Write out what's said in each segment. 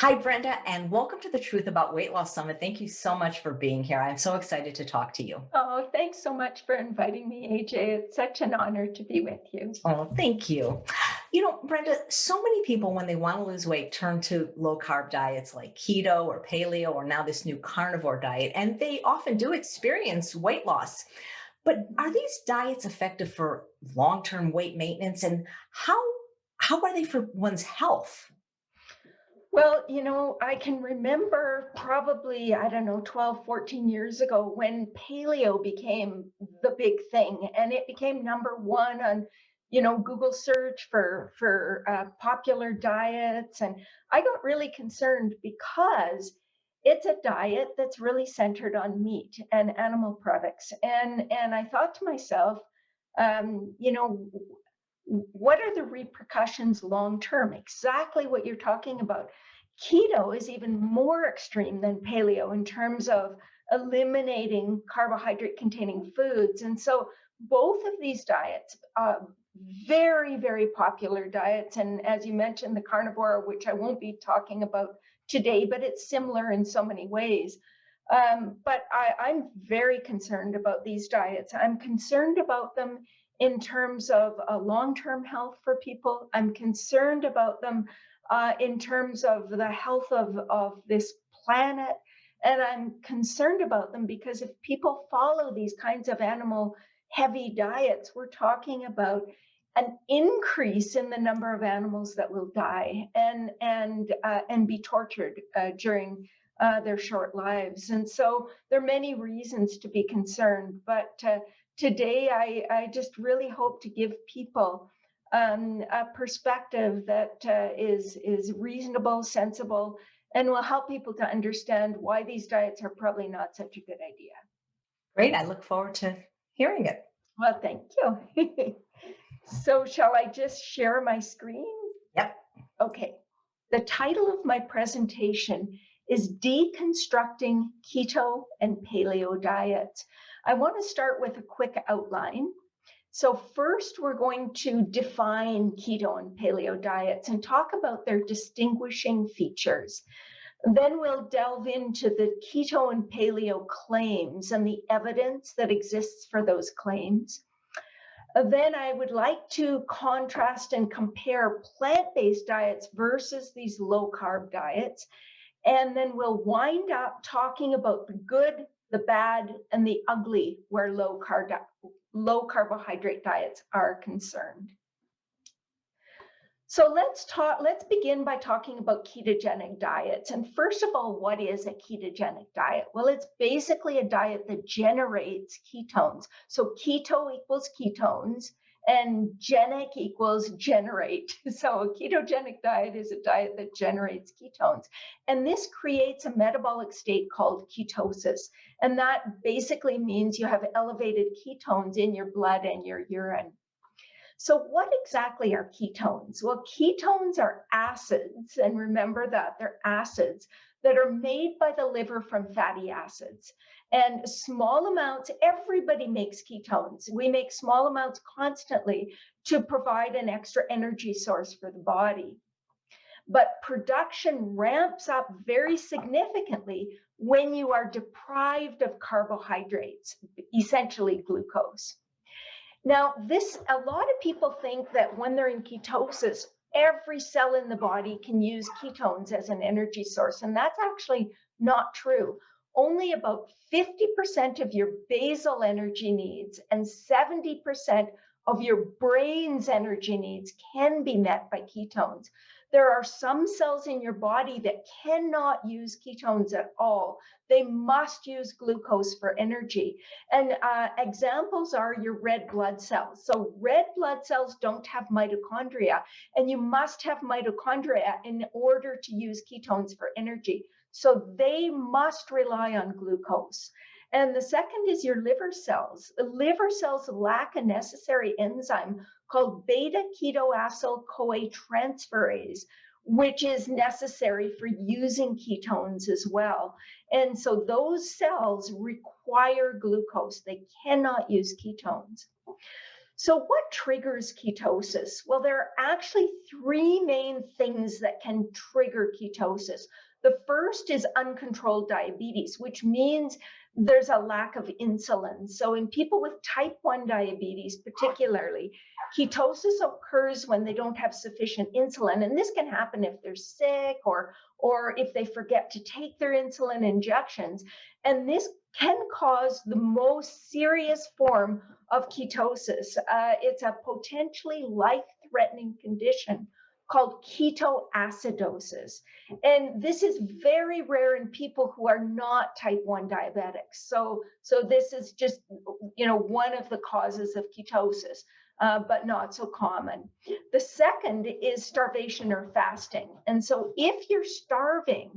Hi, Brenda, and welcome to the Truth About Weight Loss Summit. Thank you so much for being here. I'm so excited to talk to you. Oh, thanks so much for inviting me, AJ. It's such an honor to be with you. Oh, thank you. Brenda, so many people, when they want to lose weight, turn to low carb diets like keto or paleo or now this new carnivore diet, and they often do experience weight loss. But are these diets effective for long-term weight maintenance, and how are they for one's health? Well, I can remember probably, I don't know, 12, 14 years ago when paleo became the big thing and it became number one on, Google search for popular diets. And I got really concerned because it's a diet that's really centered on meat and animal products. And I thought to myself, um, you know, what are the repercussions long term? Exactly what you're talking about. Keto is even more extreme than paleo in terms of eliminating carbohydrate containing foods. And so both of these diets, very, very popular diets. And as you mentioned, the carnivore, which I won't be talking about today, but it's similar in so many ways. But I'm very concerned about these diets. I'm concerned about them in terms of long-term health for people. I'm concerned about them in terms of the health of this planet. And I'm concerned about them because if people follow these kinds of animal heavy diets, we're talking about an increase in the number of animals that will die and be tortured during their short lives. And so there are many reasons to be concerned. But today, I just really hope to give people a perspective that is reasonable, sensible, and will help people to understand why these diets are probably not such a good idea. Great. I look forward to hearing it. Well, thank you. So shall I just share my screen? Yep. Okay. The title of my presentation is Deconstructing Keto and Paleo Diets. I want to start with a quick outline. So first, we're going to define keto and paleo diets and talk about their distinguishing features. Then we'll delve into the keto and paleo claims and the evidence that exists for those claims. Then I would like to contrast and compare plant-based diets versus these low-carb diets. And then we'll wind up talking about the good, the bad, and the ugly where low carbohydrate diets are concerned. So let's begin by talking about ketogenic diets. And first of all, what is a ketogenic diet? Well, it's basically a diet that generates ketones. So keto equals ketones and genic equals generate. So a ketogenic diet is a diet that generates ketones. And this creates a metabolic state called ketosis. And that basically means you have elevated ketones in your blood and your urine. So what exactly are ketones? Well, ketones are acids, and remember that they're acids that are made by the liver from fatty acids. And small amounts, everybody makes ketones. We make small amounts constantly to provide an extra energy source for the body. But production ramps up very significantly when you are deprived of carbohydrates, essentially glucose. Now, a lot of people think that when they're in ketosis, every cell in the body can use ketones as an energy source, and that's actually not true. Only about 50% of your basal energy needs and 70% of your brain's energy needs can be met by ketones. There are some cells in your body that cannot use ketones at all. They must use glucose for energy. And examples are your red blood cells. So red blood cells don't have mitochondria, and you must have mitochondria in order to use ketones for energy. So they must rely on glucose. And the second is your liver cells. Liver cells lack a necessary enzyme called beta-ketoacyl-CoA transferase, which is necessary for using ketones as well. And so those cells require glucose. They cannot use ketones. So, what triggers ketosis? Well, there are actually three main things that can trigger ketosis. The first is uncontrolled diabetes, which means there's a lack of insulin. So, in people with type 1 diabetes, particularly, ketosis occurs when they don't have sufficient insulin. And this can happen if they're sick or if they forget to take their insulin injections. And this can cause the most serious form of ketosis. It's a potentially life-threatening condition called ketoacidosis. And this is very rare in people who are not type 1 diabetics. So this is just, one of the causes of ketosis, but not so common. The second is starvation or fasting. And so if you're starving,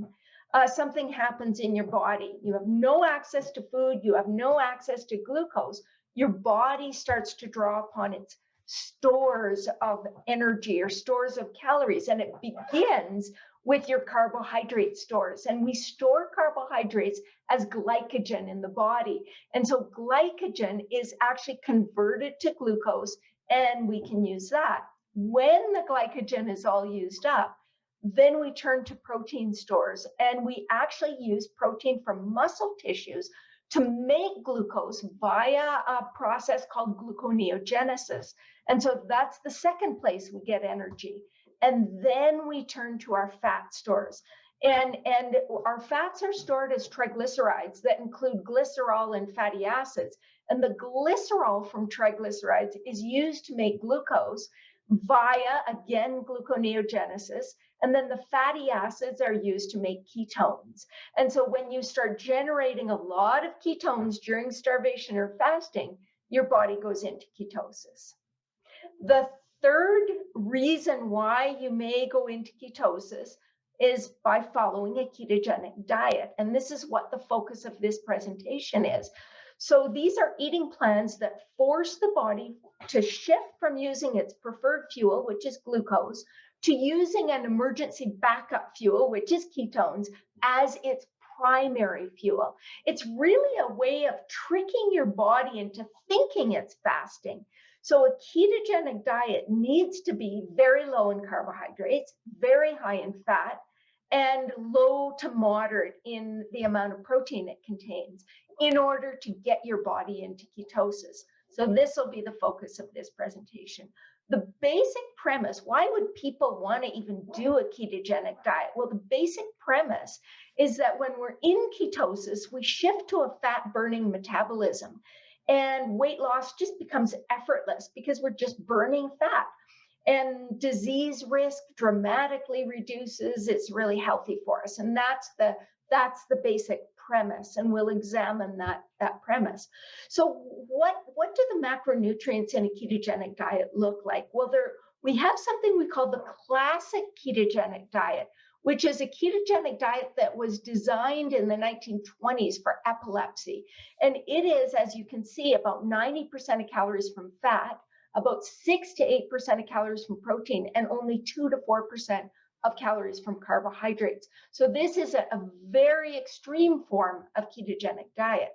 something happens in your body. You have no access to food, you have no access to glucose. Your body starts to draw upon its stores of energy or stores of calories, and it begins with your carbohydrate stores. And we store carbohydrates as glycogen in the body. And so glycogen is actually converted to glucose, and we can use that. When the glycogen is all used up, then we turn to protein stores, and we actually use protein from muscle tissues to make glucose via a process called gluconeogenesis. And so that's the second place we get energy. And then we turn to our fat stores. And our fats are stored as triglycerides that include glycerol and fatty acids. And the glycerol from triglycerides is used to make glucose via, again, gluconeogenesis. And then the fatty acids are used to make ketones. And so when you start generating a lot of ketones during starvation or fasting, your body goes into ketosis. The third reason why you may go into ketosis is by following a ketogenic diet. And this is what the focus of this presentation is. So these are eating plans that force the body to shift from using its preferred fuel, which is glucose, to using an emergency backup fuel, which is ketones, as its primary fuel. It's really a way of tricking your body into thinking it's fasting. So a ketogenic diet needs to be very low in carbohydrates, very high in fat, and low to moderate in the amount of protein it contains in order to get your body into ketosis. So this will be the focus of this presentation. The basic premise, why would people want to even do a ketogenic diet? Well, the basic premise is that when we're in ketosis, we shift to a fat burning metabolism, and weight loss just becomes effortless because we're just burning fat. And disease risk dramatically reduces. It's really healthy for us. And that's the basic premise, and we'll examine that premise. So what do the macronutrients in a ketogenic diet look like? Well, we have something we call the classic ketogenic diet, which is a ketogenic diet that was designed in the 1920s for epilepsy. And it is, as you can see, about 90% of calories from fat, about 6 to 8% of calories from protein, and only 2 to 4% of calories from carbohydrates. So this is a very extreme form of ketogenic diet.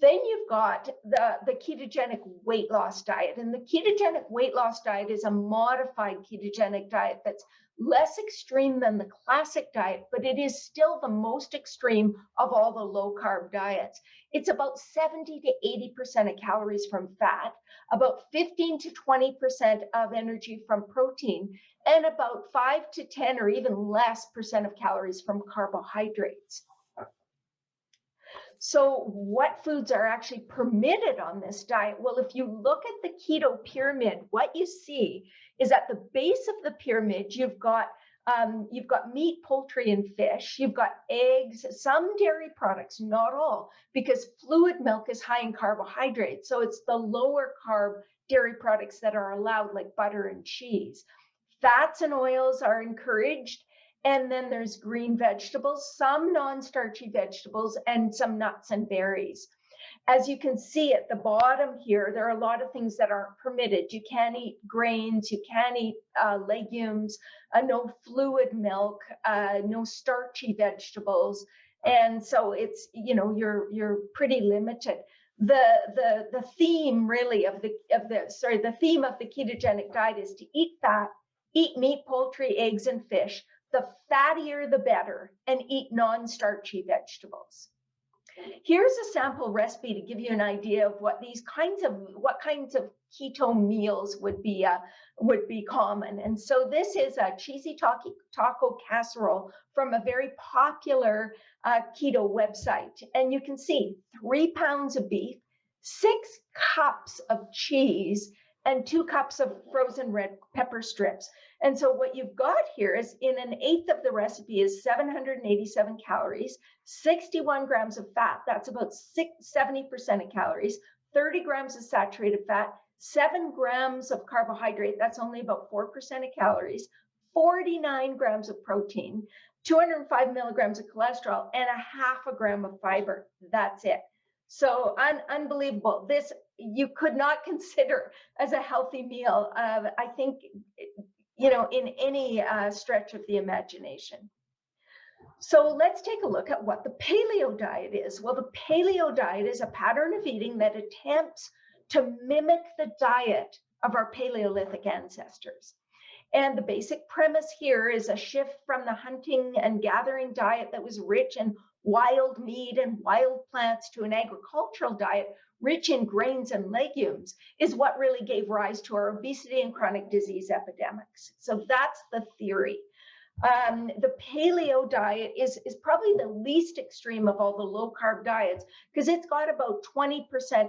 Then you've got the ketogenic weight loss diet. And the ketogenic weight loss diet is a modified ketogenic diet that's less extreme than the classic diet, but it is still the most extreme of all the low carb diets. It's about 70 to 80% of calories from fat, about 15 to 20% of energy from protein, and about 5 to 10 or even less percent of calories from carbohydrates. So what foods are actually permitted on this diet? Well, if you look at the keto pyramid, what you see is at the base of the pyramid, you've got meat, poultry, and fish. You've got eggs, some dairy products, not all, because fluid milk is high in carbohydrates. So it's the lower carb dairy products that are allowed, like butter and cheese. Fats and oils are encouraged. And then there's green vegetables, some non-starchy vegetables, and some nuts and berries. As you can see at the bottom here, there are a lot of things that aren't permitted. You can't eat grains, you can't eat legumes, no fluid milk, no starchy vegetables. And so it's, you're pretty limited. the theme really of the theme of the ketogenic diet is to eat fat, eat meat, poultry, eggs, and fish. The fattier, the better, and eat non-starchy vegetables. Here's a sample recipe to give you an idea of what kinds of keto meals would be common. And so this is a cheesy taco casserole from a very popular keto website. And you can see 3 pounds of beef, 6 cups of cheese, and 2 cups of frozen red pepper strips. And so what you've got here is, in an eighth of the recipe, is 787 calories, 61 grams of fat, that's about 70% of calories, 30 grams of saturated fat, 7 grams of carbohydrate, that's only about 4% of calories, 49 grams of protein, 205 milligrams of cholesterol, and a half a gram of fiber. That's it. So unbelievable. This you could not consider as a healthy meal, I think, in any stretch of the imagination. So let's take a look at what the paleo diet is. Well, the paleo diet is a pattern of eating that attempts to mimic the diet of our Paleolithic ancestors. And the basic premise here is a shift from the hunting and gathering diet that was rich in wild meat and wild plants to an agricultural diet rich in grains and legumes is what really gave rise to our obesity and chronic disease epidemics. So that's the theory. The paleo diet is probably the least extreme of all the low carb diets because it's got about 20%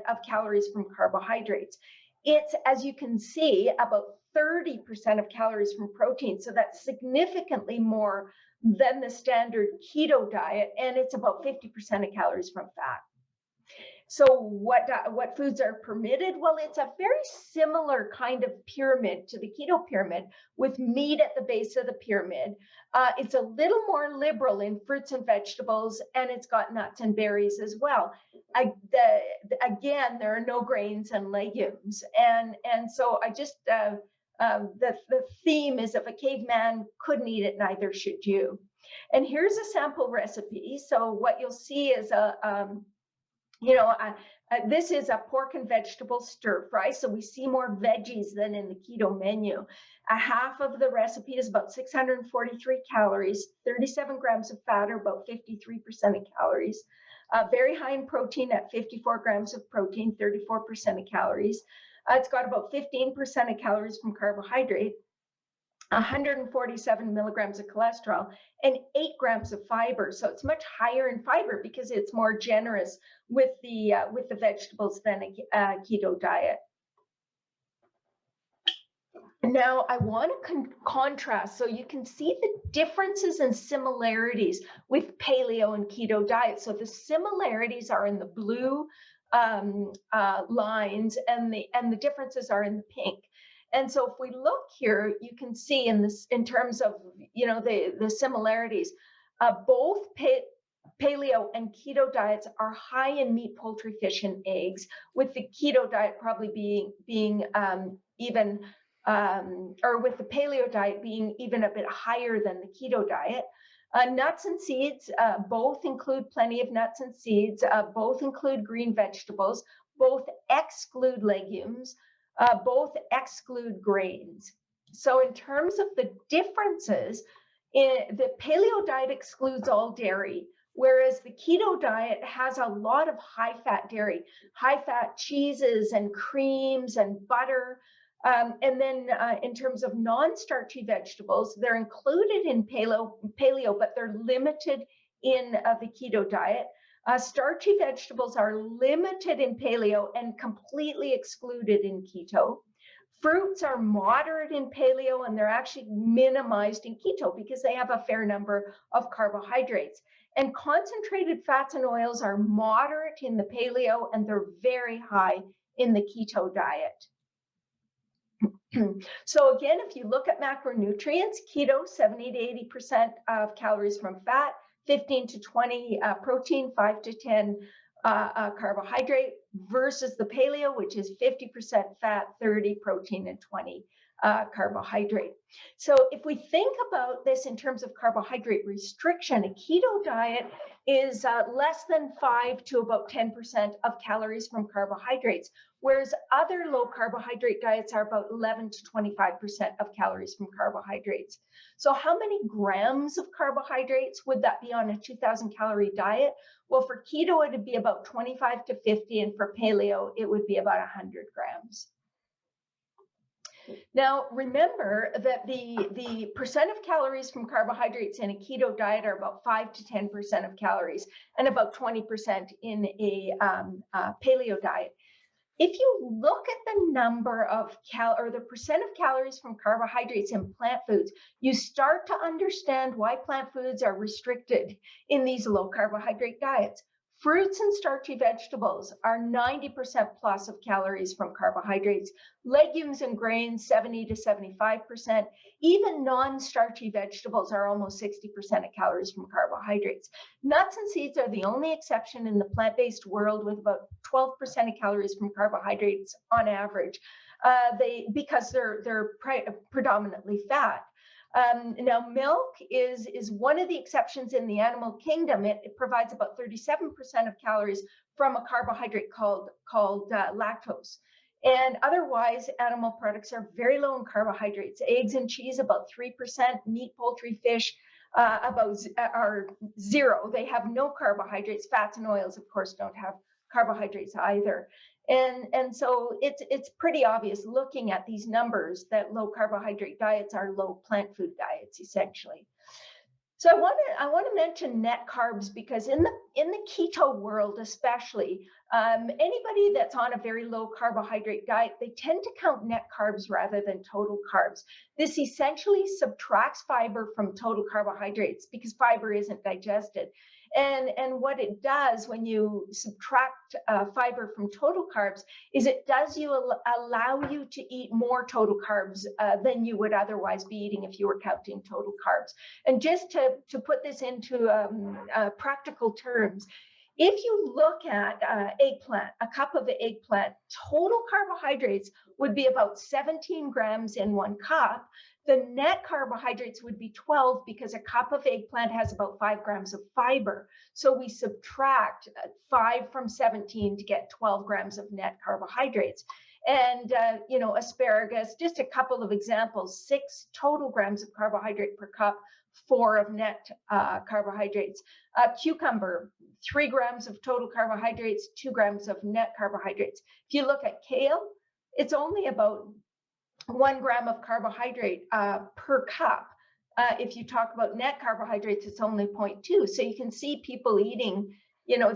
of calories from carbohydrates. It's, as you can see, about 30% of calories from protein. So that's significantly more than the standard keto diet. And it's about 50% of calories from fat. So what foods are permitted? Well, it's a very similar kind of pyramid to the keto pyramid with meat at the base of the pyramid. It's a little more liberal in fruits and vegetables, and it's got nuts and berries as well. Again, there are no grains and legumes. And so I just, the theme is if a caveman couldn't eat it, neither should you. And here's a sample recipe. So what you'll see is this is a pork and vegetable stir fry, so we see more veggies than in the keto menu. A half of the recipe is about 643 calories, 37 grams of fat, or about 53% of calories. Very high in protein at 54 grams of protein, 34% of calories. It's got about 15% of calories from carbohydrate, 147 milligrams of cholesterol, and 8 grams of fiber. So it's much higher in fiber because it's more generous with the vegetables than a keto diet. Now, I want to contrast so you can see the differences and similarities with paleo and keto diet. So the similarities are in the blue lines, and the differences are in the pink. And so if we look here, you can see in terms of the similarities, both paleo and keto diets are high in meat, poultry, fish, and eggs, with the keto diet probably being with the paleo diet being even a bit higher than the keto diet. Nuts and seeds, both include plenty of nuts and seeds, both include green vegetables, both exclude legumes, both exclude grains. So in terms of the differences, the paleo diet excludes all dairy, whereas the keto diet has a lot of high-fat dairy, high-fat cheeses and creams and butter. And then in terms of non-starchy vegetables, they're included in paleo, but they're limited in the keto diet. Starchy vegetables are limited in paleo and completely excluded in keto. Fruits are moderate in paleo, and they're actually minimized in keto because they have a fair number of carbohydrates. And concentrated fats and oils are moderate in the paleo, and they're very high in the keto diet. So again, if you look at macronutrients, keto, 70 to 80% of calories from fat, 15 to 20 protein, 5 to 10 carbohydrate, versus the paleo, which is 50% fat, 30 protein, and 20 carbohydrate. So if we think about this in terms of carbohydrate restriction, a keto diet is less than 5 to about 10% of calories from carbohydrates, whereas other low carbohydrate diets are about 11 to 25% of calories from carbohydrates. So how many grams of carbohydrates would that be on a 2,000 calorie diet? Well, for keto, it would be about 25 to 50, and for paleo, it would be about 100 grams. Now, remember that the percent of calories from carbohydrates in a keto diet are about 5 to 10% of calories, and about 20% in a paleo diet. If you look at the number of the percent of calories from carbohydrates in plant foods, you start to understand why plant foods are restricted in these low carbohydrate diets. Fruits and starchy vegetables are 90% plus of calories from carbohydrates. Legumes and grains, 70 to 75%. Even non-starchy vegetables are almost 60% of calories from carbohydrates. Nuts and seeds are the only exception in the plant-based world, with about 12% of calories from carbohydrates on average, because they're predominantly fat. Now, milk is one of the exceptions in the animal kingdom. It provides about 37% of calories from a carbohydrate called lactose. And otherwise, animal products are very low in carbohydrates. Eggs and cheese, about 3%. Meat, poultry, fish, are zero. They have no carbohydrates. Fats and oils, of course, don't have carbohydrates either. And so it's pretty obvious looking at these numbers that low carbohydrate diets are low plant food diets, essentially. So I want to mention net carbs, because in the keto world, especially, anybody that's on a very low carbohydrate diet, they tend to count net carbs rather than total carbs. This essentially subtracts fiber from total carbohydrates because fiber isn't digested. And what it does when you subtract fiber from total carbs is it does allow you to eat more total carbs than you would otherwise be eating if you were counting total carbs. And just to put this into practical terms, if you look at eggplant, a cup of eggplant, total carbohydrates would be about 17 grams in 1 cup. The net carbohydrates would be 12, because a cup of eggplant has about 5 grams of fiber. So we subtract 5 from 17 to get 12 grams of net carbohydrates. And, asparagus, just a couple of examples, 6 total grams of carbohydrate per cup, 4 of net carbohydrates. Cucumber, 3 grams of total carbohydrates, 2 grams of net carbohydrates. If you look at kale, it's only about 1 gram of carbohydrate per cup. If you talk about net carbohydrates, it's only 0.2. So you can see people eating,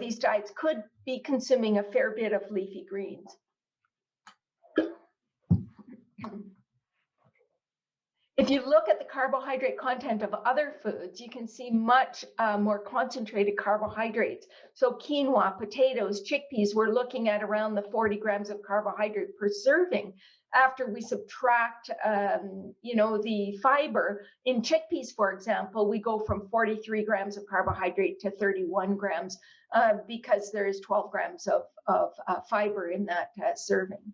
these diets could be consuming a fair bit of leafy greens. If you look at the carbohydrate content of other foods, you can see much more concentrated carbohydrates. So quinoa, potatoes, chickpeas, we're looking at around the 40 grams of carbohydrate per serving. After we subtract, the fiber in chickpeas, for example, we go from 43 grams of carbohydrate to 31 grams because there is 12 grams of fiber in that serving.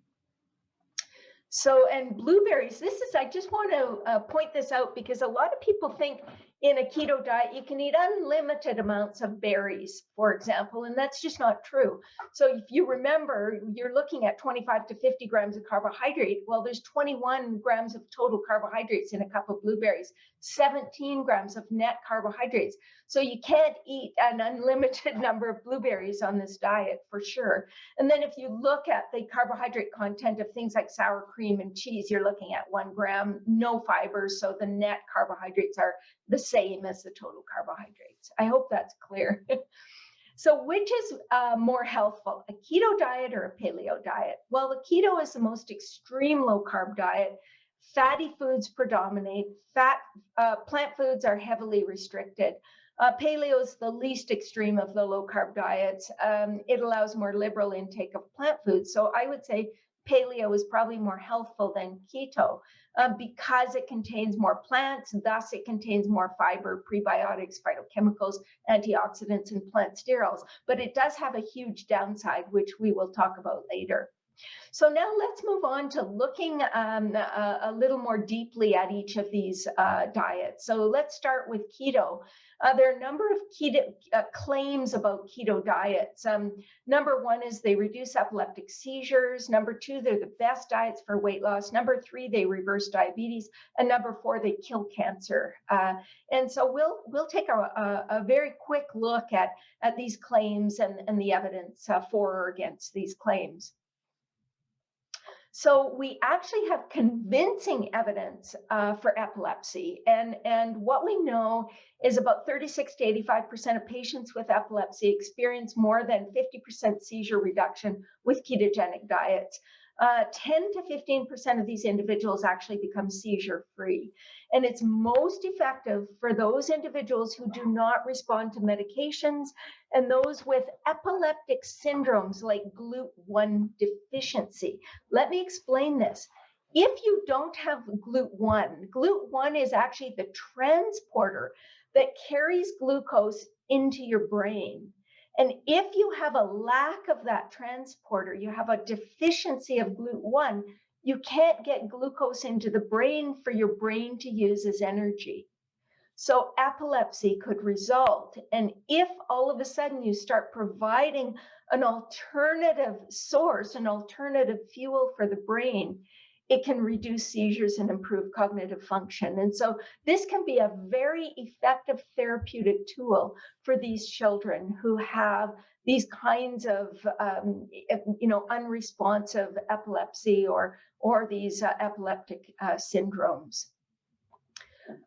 So, and blueberries, I just want to point this out, because a lot of people think in a keto diet, you can eat unlimited amounts of berries, for example, and that's just not true. So if you remember, you're looking at 25 to 50 grams of carbohydrate. Well, there's 21 grams of total carbohydrates in a cup of blueberries, 17 grams of net carbohydrates. So you can't eat an unlimited number of blueberries on this diet, for sure. And then if you look at the carbohydrate content of things like sour cream and cheese, you're looking at 1 gram, no fiber. So the net carbohydrates are the same as the total carbohydrates. I hope that's clear. So which is more healthful, a keto diet or a paleo diet? Well, the keto is the most extreme low carb diet. Fatty foods predominate. Plant foods are heavily restricted. Paleo is the least extreme of the low carb diets. It allows more liberal intake of plant foods. So I would say paleo is probably more healthful than keto because it contains more plants, thus it contains more fiber, prebiotics, phytochemicals, antioxidants, and plant sterols. But it does have a huge downside, which we will talk about later. So now let's move on to looking a little more deeply at each of these diets. So let's start with keto. There are a number of keto claims about keto diets. Number one is they reduce epileptic seizures. Number two, they're the best diets for weight loss. Number three, they reverse diabetes. And number four, they kill cancer. And so we'll take a very quick look at these claims and the evidence for or against these claims. So we actually have convincing evidence for epilepsy. And what we know is about 36 to 85% of patients with epilepsy experience more than 50% seizure reduction with ketogenic diets. 10 to 15% of these individuals actually become seizure free. And it's most effective for those individuals who do not respond to medications and those with epileptic syndromes like GLUT1 deficiency. Let me explain this. If you don't have GLUT1, GLUT1 is actually the transporter that carries glucose into your brain. And if you have a lack of that transporter, you have a deficiency of GLUT1, you can't get glucose into the brain for your brain to use as energy. So epilepsy could result. And if all of a sudden you start providing an alternative source, an alternative fuel for the brain, it can reduce seizures and improve cognitive function. And so this can be a very effective therapeutic tool for these children who have these kinds of, unresponsive epilepsy or these epileptic syndromes.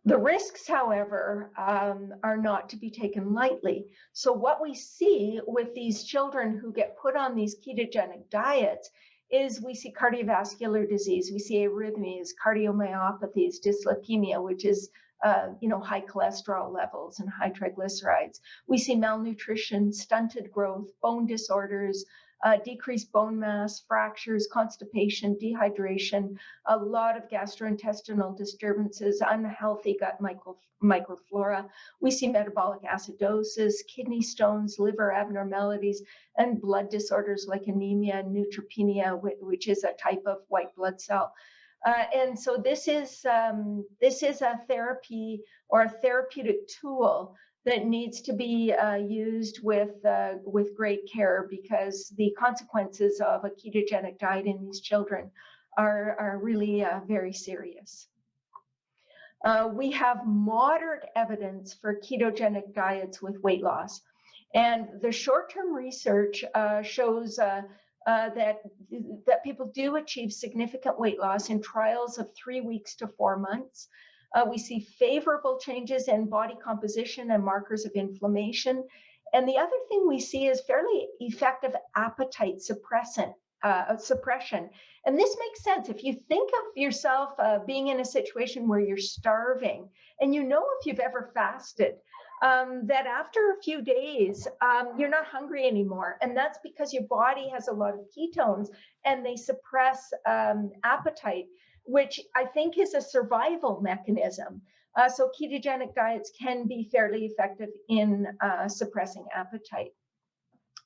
The risks, however, are not to be taken lightly. So what we see with these children who get put on these ketogenic diets is we see cardiovascular disease, we see arrhythmias, cardiomyopathies, dyslipidemia, which is high cholesterol levels and high triglycerides. We see malnutrition, stunted growth, bone disorders, decreased bone mass, fractures, constipation, dehydration, a lot of gastrointestinal disturbances, unhealthy gut microflora. We see metabolic acidosis, kidney stones, liver abnormalities, and blood disorders like anemia and neutropenia, which is a type of white blood cell. And so this is a therapy or a therapeutic tool that needs to be used with great care, because the consequences of a ketogenic diet in these children are really very serious. We have moderate evidence for ketogenic diets with weight loss. And the short-term research shows that people do achieve significant weight loss in trials of 3 weeks to 4 months. We see favorable changes in body composition and markers of inflammation. And the other thing we see is fairly effective appetite suppression. And this makes sense. If you think of yourself being in a situation where you're starving, and if you've ever fasted, that after a few days, you're not hungry anymore. And that's because your body has a lot of ketones and they suppress appetite, which I think is a survival mechanism. So ketogenic diets can be fairly effective in suppressing appetite.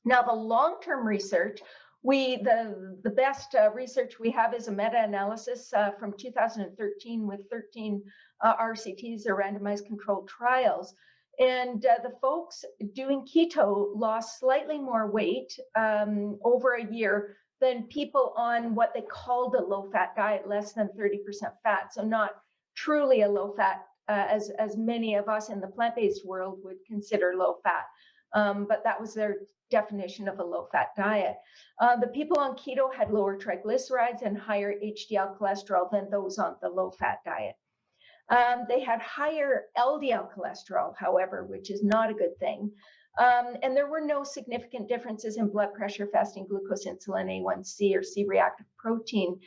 Now, the long-term research, the best research we have is a meta-analysis from 2013 with 13 RCTs, or randomized controlled trials. And the folks doing keto lost slightly more weight over a year than people on what they called a low-fat diet, less than 30% fat. So not truly a low-fat, as many of us in the plant-based world would consider low-fat. But that was their definition of a low-fat diet. The people on keto had lower triglycerides and higher HDL cholesterol than those on the low-fat diet. They had higher LDL cholesterol, however, which is not a good thing. And there were no significant differences in blood pressure, fasting glucose, insulin, A1C, or C-reactive protein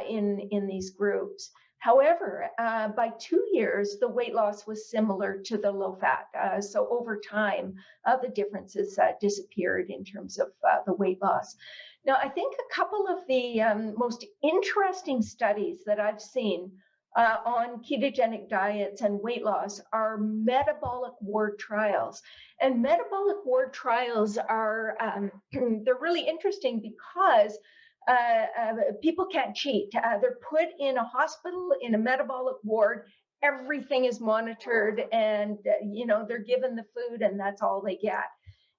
in these groups. However, by 2 years, the weight loss was similar to the low fat. So over time, the differences disappeared in terms of the weight loss. Now, I think a couple of the most interesting studies that I've seen on ketogenic diets and weight loss are metabolic ward trials. And metabolic ward trials are, they're really interesting because People can't cheat. They're put in a hospital, in a metabolic ward. Everything is monitored, and they're given the food, and that's all they get.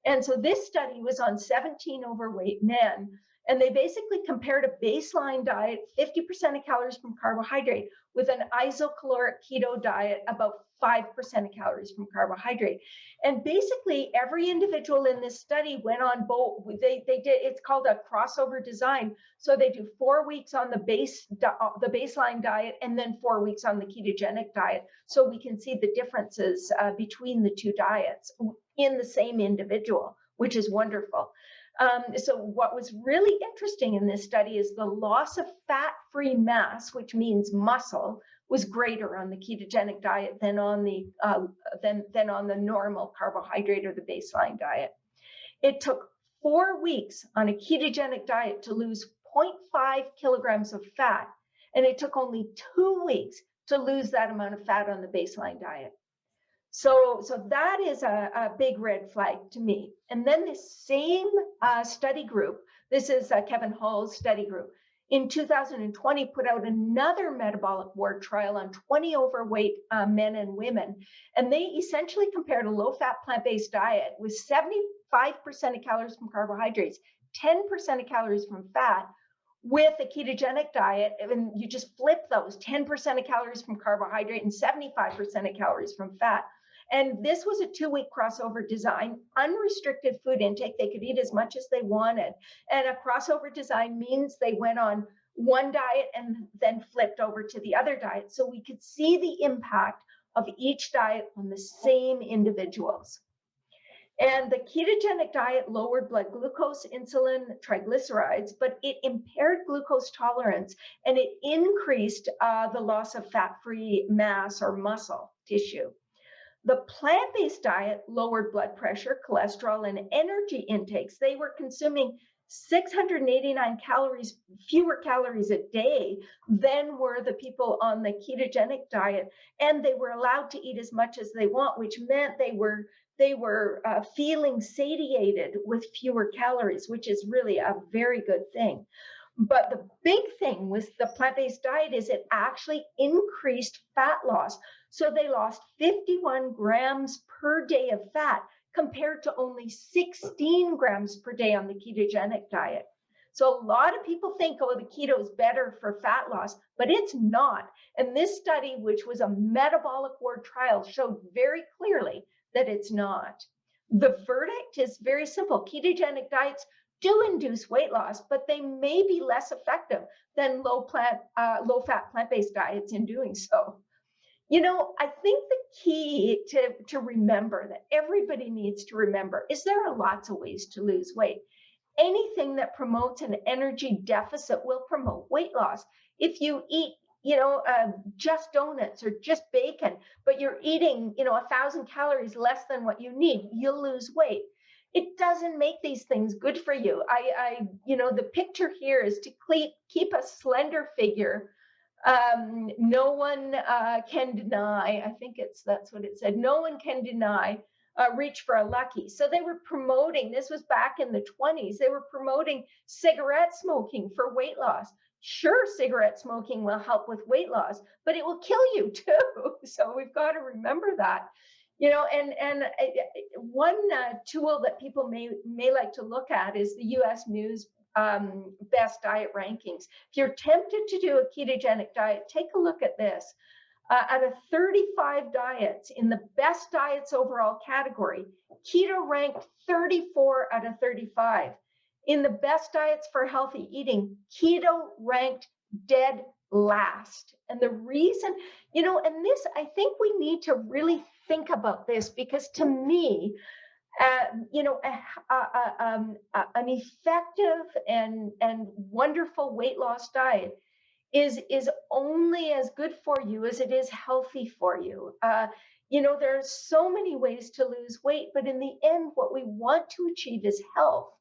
And so this study was on 17 overweight men, and they basically compared a baseline diet, 50% of calories from carbohydrate, with an isocaloric keto diet, about 5% of calories from carbohydrate. And basically, every individual in this study went on both. They did. It's called a crossover design. So they do 4 weeks on the baseline diet, and then 4 weeks on the ketogenic diet. So we can see the differences between the two diets in the same individual, which is wonderful. So what was really interesting in this study is the loss of fat-free mass, which means muscle, was greater on the ketogenic diet than on the normal carbohydrate or the baseline diet. It took 4 weeks on a ketogenic diet to lose 0.5 kilograms of fat, and it took only 2 weeks to lose that amount of fat on the baseline diet. So that is a big red flag to me. And then this same study group, this is Kevin Hall's study group, in 2020 put out another metabolic ward trial on 20 overweight men and women. And they essentially compared a low-fat plant-based diet with 75% of calories from carbohydrates, 10% of calories from fat, with a ketogenic diet. And you just flip those, 10% of calories from carbohydrate and 75% of calories from fat. And this was a 2-week crossover design, unrestricted food intake. They could eat as much as they wanted. And a crossover design means they went on one diet and then flipped over to the other diet. So we could see the impact of each diet on the same individuals. And the ketogenic diet lowered blood glucose, insulin, triglycerides, but it impaired glucose tolerance, and it increased the loss of fat-free mass or muscle tissue. The plant-based diet lowered blood pressure, cholesterol, and energy intakes. They were consuming 689 fewer calories a day than were the people on the ketogenic diet, and they were allowed to eat as much as they want, which meant they were feeling satiated with fewer calories, which is really a very good thing. But the big thing with the plant-based diet is it actually increased fat loss. So they lost 51 grams per day of fat compared to only 16 grams per day on the ketogenic diet. So a lot of people think, oh, the keto is better for fat loss, but it's not. And this study, which was a metabolic ward trial, showed very clearly that it's not. The verdict is very simple. Ketogenic diets do induce weight loss, but they may be less effective than low-fat plant-based diets in doing so. I think the key to remember, that everybody needs to remember, is there are lots of ways to lose weight. Anything that promotes an energy deficit will promote weight loss. If you eat just donuts or just bacon, but you're eating 1,000 calories less than what you need, you'll lose weight. It doesn't make these things good for you. The picture here is to keep a slender figure. No one can deny, I think that's what it said, no one can deny reach for a lucky. So they were promoting, this was back in the 20s, they were promoting cigarette smoking for weight loss. Sure, cigarette smoking will help with weight loss, but it will kill you too. So we've got to remember that. And one tool that people may like to look at is the U.S. News best diet rankings. If you're tempted to do a ketogenic diet, take a look at this. Out of 35 diets in the best diets overall category, keto ranked 34 out of 35. In the best diets for healthy eating, keto ranked dead last. And the reason, and this, I think we need to really think about this, because to me, an effective and wonderful weight loss diet is only as good for you as it is healthy for you. There are so many ways to lose weight, but in the end, what we want to achieve is health.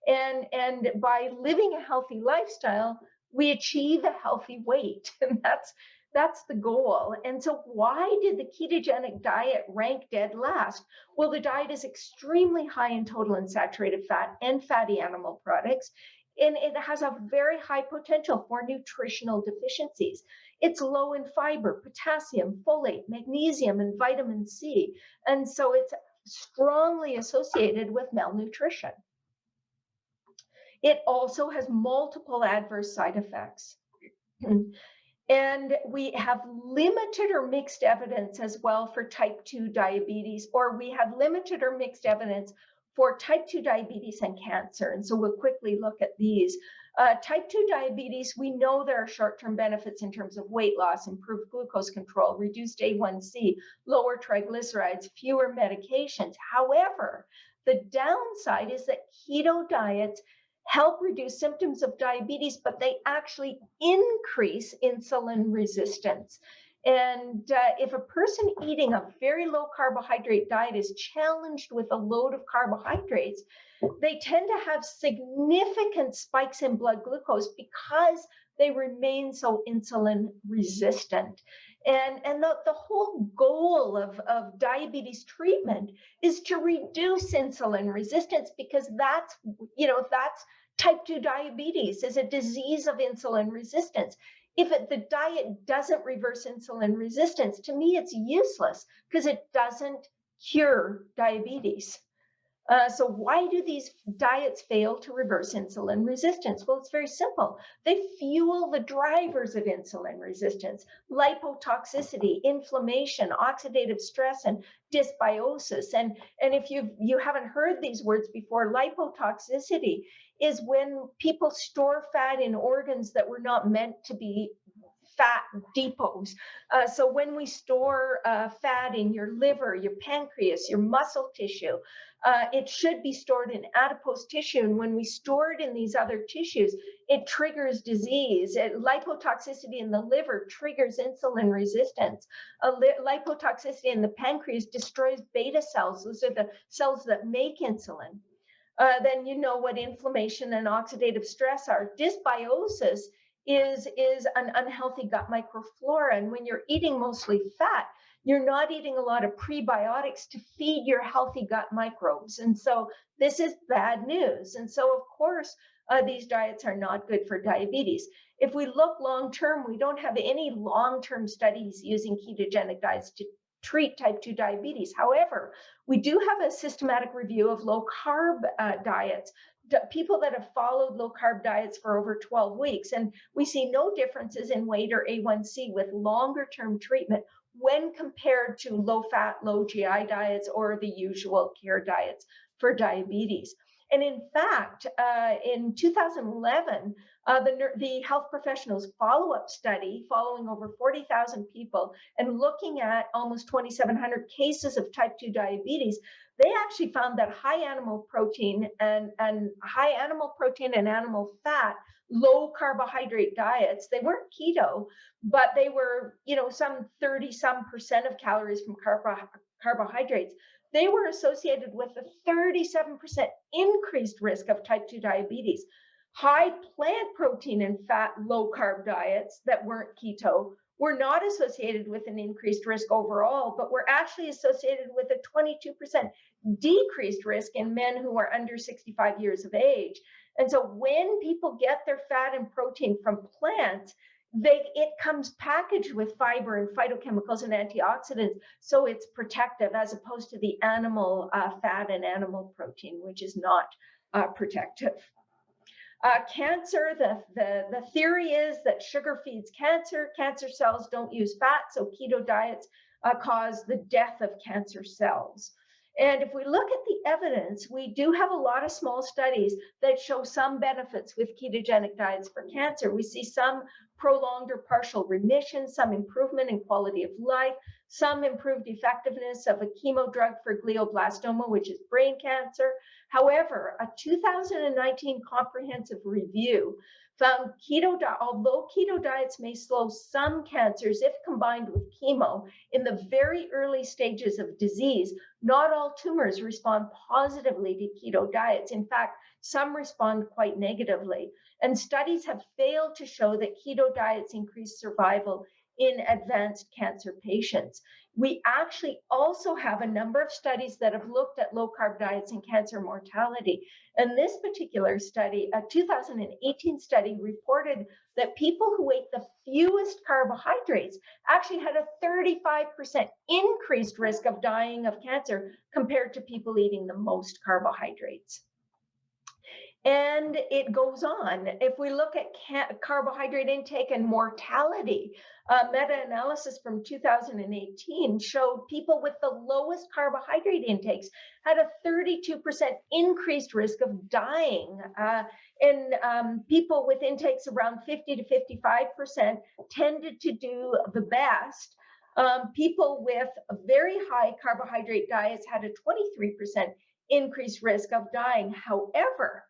And by living a healthy lifestyle, we achieve a healthy weight, and that's the goal. And so why did the ketogenic diet rank dead last? Well, the diet is extremely high in total unsaturated fat and fatty animal products. and it has a very high potential for nutritional deficiencies. It's low in fiber, potassium, folate, magnesium, and vitamin C. And so it's strongly associated with malnutrition. It also has multiple adverse side effects. And we have limited or mixed evidence as well for type 2 diabetes, or we have limited or mixed evidence for type 2 diabetes and cancer. And so we'll quickly look at these. Type 2 diabetes, we know there are short-term benefits in terms of weight loss, improved glucose control, reduced A1C, lower triglycerides, fewer medications. However, the downside is that keto diets help reduce symptoms of diabetes, but they actually increase insulin resistance. And if a person eating a very low carbohydrate diet is challenged with a load of carbohydrates, they tend to have significant spikes in blood glucose because they remain so insulin resistant. And the whole goal of diabetes treatment is to reduce insulin resistance, because that's type 2 diabetes is a disease of insulin resistance. If the diet doesn't reverse insulin resistance, to me, it's useless because it doesn't cure diabetes. So why do these diets fail to reverse insulin resistance? Well, it's very simple. They fuel the drivers of insulin resistance: lipotoxicity, inflammation, oxidative stress, and dysbiosis. And if you haven't heard these words before, lipotoxicity is when people store fat in organs that were not meant to be fat depots. So when we store fat in your liver, your pancreas, your muscle tissue, it should be stored in adipose tissue. And when we store it in these other tissues, it triggers disease. Lipotoxicity in the liver triggers insulin resistance. Lipotoxicity in the pancreas destroys beta cells. Those are the cells that make insulin. Then you know what inflammation and oxidative stress are. Dysbiosis is an unhealthy gut microflora. And when you're eating mostly fat, you're not eating a lot of prebiotics to feed your healthy gut microbes. And so this is bad news. And so, of course, these diets are not good for diabetes. If we look long term, we don't have any long-term studies using ketogenic diets to treat type 2 diabetes. However, we do have a systematic review of low carb diets, people that have followed low carb diets for over 12 weeks. And we see no differences in weight or A1C with longer term treatment when compared to low fat, low GI diets or the usual care diets for diabetes. And in fact, in 2011, the health professionals follow-up study following over 40,000 people and looking at almost 2,700 cases of type 2 diabetes, they actually found that high animal protein and animal fat, low carbohydrate diets, they weren't keto, but they were, some 30% of calories from carbohydrates. They were associated with a 37% increased risk of type 2 diabetes. High plant protein and fat, low carb diets that weren't keto were not associated with an increased risk overall, but were actually associated with a 22% decreased risk in men who are under 65 years of age. And so when people get their fat and protein from plants, it comes packaged with fiber and phytochemicals and antioxidants, so it's protective, as opposed to the animal fat and animal protein, which is not protective. Cancer, the theory is that sugar feeds cancer. Cancer cells don't use fat, so keto diets cause the death of cancer cells. And if we look at the evidence, we do have a lot of small studies that show some benefits with ketogenic diets for cancer. We see some prolonged or partial remission, some improvement in quality of life, some improved effectiveness of a chemo drug for glioblastoma, which is brain cancer. However, a 2019 comprehensive review found although keto diets may slow some cancers if combined with chemo in the very early stages of disease, not all tumors respond positively to keto diets. In fact, some respond quite negatively. And studies have failed to show that keto diets increase survival in advanced cancer patients. We actually also have a number of studies that have looked at low carb diets and cancer mortality. And this particular study, a 2018 study, reported that people who ate the fewest carbohydrates actually had a 35% increased risk of dying of cancer compared to people eating the most carbohydrates. And it goes on. If we look at carbohydrate intake and mortality, meta-analysis from 2018 showed people with the lowest carbohydrate intakes had a 32% increased risk of dying. And people with intakes around 50 to 55% tended to do the best. People with very high carbohydrate diets had a 23% increased risk of dying. However,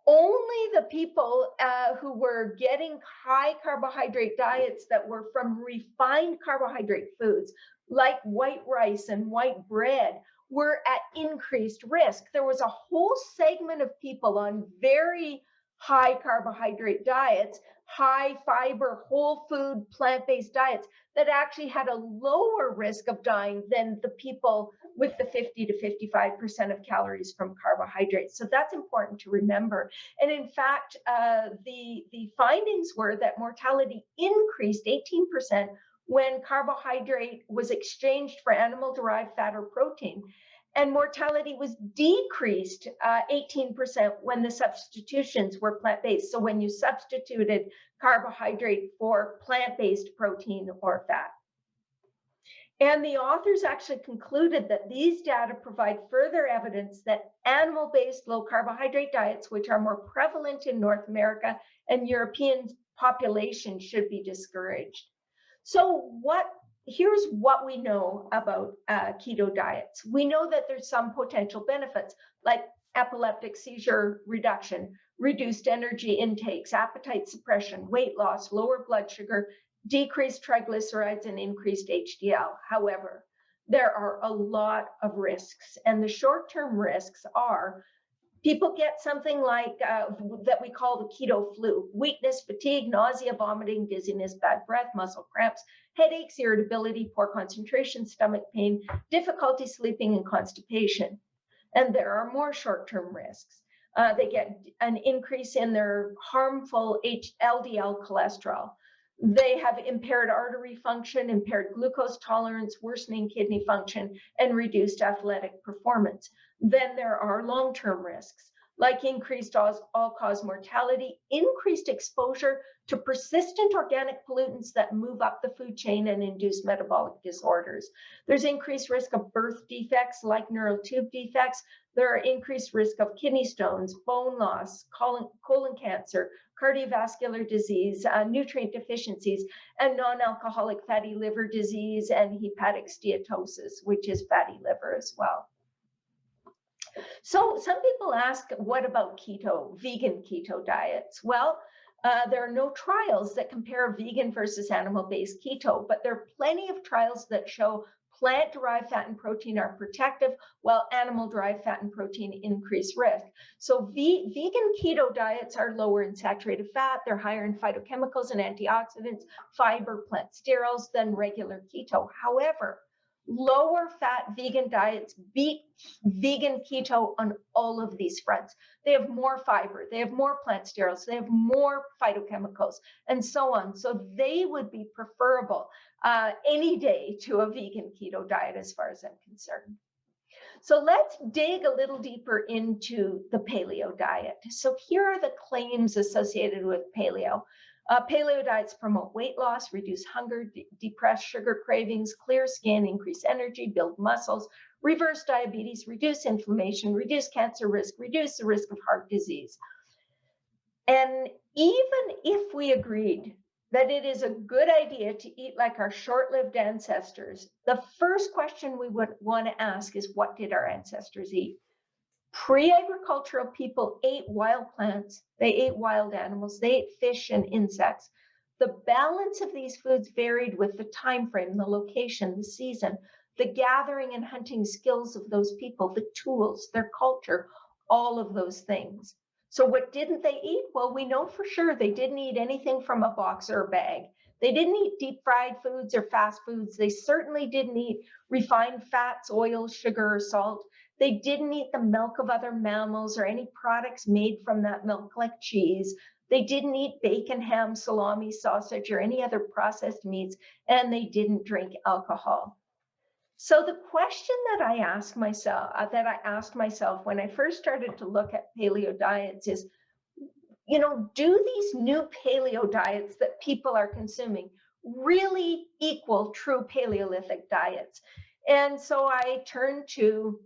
only the people who were getting high carbohydrate diets that were from refined carbohydrate foods like white rice and white bread were at increased risk. There was a whole segment of people on very high carbohydrate diets, high fiber, whole food, plant-based diets that actually had a lower risk of dying than the people with the 50 to 55% of calories from carbohydrates. So that's important to remember. And in fact, the findings were that mortality increased 18% when carbohydrate was exchanged for animal-derived fat or protein. And mortality was decreased 18% when the substitutions were plant-based. So when you substituted carbohydrate for plant-based protein or fat. And the authors actually concluded that these data provide further evidence that animal-based low-carbohydrate diets, which are more prevalent in North America and European populations, should be discouraged. So here's what we know about keto diets. We know that there's some potential benefits, like epileptic seizure reduction, reduced energy intakes, appetite suppression, weight loss, lower blood sugar, decreased triglycerides, and increased HDL. However, there are a lot of risks, and the short-term risks are people get something like that we call the keto flu: weakness, fatigue, nausea, vomiting, dizziness, bad breath, muscle cramps, headaches, irritability, poor concentration, stomach pain, difficulty sleeping, and constipation. And there are more short-term risks. They get an increase in their harmful LDL cholesterol. They have impaired artery function, impaired glucose tolerance, worsening kidney function, and reduced athletic performance. Then there are long-term risks, like increased all-cause mortality, increased exposure to persistent organic pollutants that move up the food chain and induce metabolic disorders. There's increased risk of birth defects like neural tube defects. There are increased risk of kidney stones, bone loss, colon cancer, cardiovascular disease, nutrient deficiencies, and non-alcoholic fatty liver disease and hepatic steatosis, which is fatty liver as well. So some people ask, what about vegan keto diets? Well, there are no trials that compare vegan versus animal-based keto, but there are plenty of trials that show plant-derived fat and protein are protective, while animal-derived fat and protein increase risk. So vegan keto diets are lower in saturated fat, they're higher in phytochemicals and antioxidants, fiber, plant sterols than regular keto. However, lower fat vegan diets beat vegan keto on all of these fronts. They have more fiber, they have more plant sterols, they have more phytochemicals, and so on. So they would be preferable any day to a vegan keto diet as far as I'm concerned. So let's dig a little deeper into the paleo diet. So here are the claims associated with paleo. Paleo diets promote weight loss, reduce hunger, depress sugar cravings, clear skin, increase energy, build muscles, reverse diabetes, reduce inflammation, reduce cancer risk, reduce the risk of heart disease. And even if we agreed that it is a good idea to eat like our short-lived ancestors, the first question we would want to ask is, what did our ancestors eat? Pre-agricultural people ate wild plants, they ate wild animals, they ate fish and insects. The balance of these foods varied with the time frame, the location, the season, the gathering and hunting skills of those people, the tools, their culture, all of those things. So what didn't they eat? Well, we know for sure they didn't eat anything from a box or a bag. They didn't eat deep fried foods or fast foods. They certainly didn't eat refined fats, oil, sugar, or salt. They didn't eat the milk of other mammals or any products made from that milk, like cheese. They didn't eat bacon, ham, salami, sausage, or any other processed meats, and they didn't drink alcohol. So the question that I asked myself when I first started to look at paleo diets is, do these new paleo diets that people are consuming really equal true Paleolithic diets? And so I turned to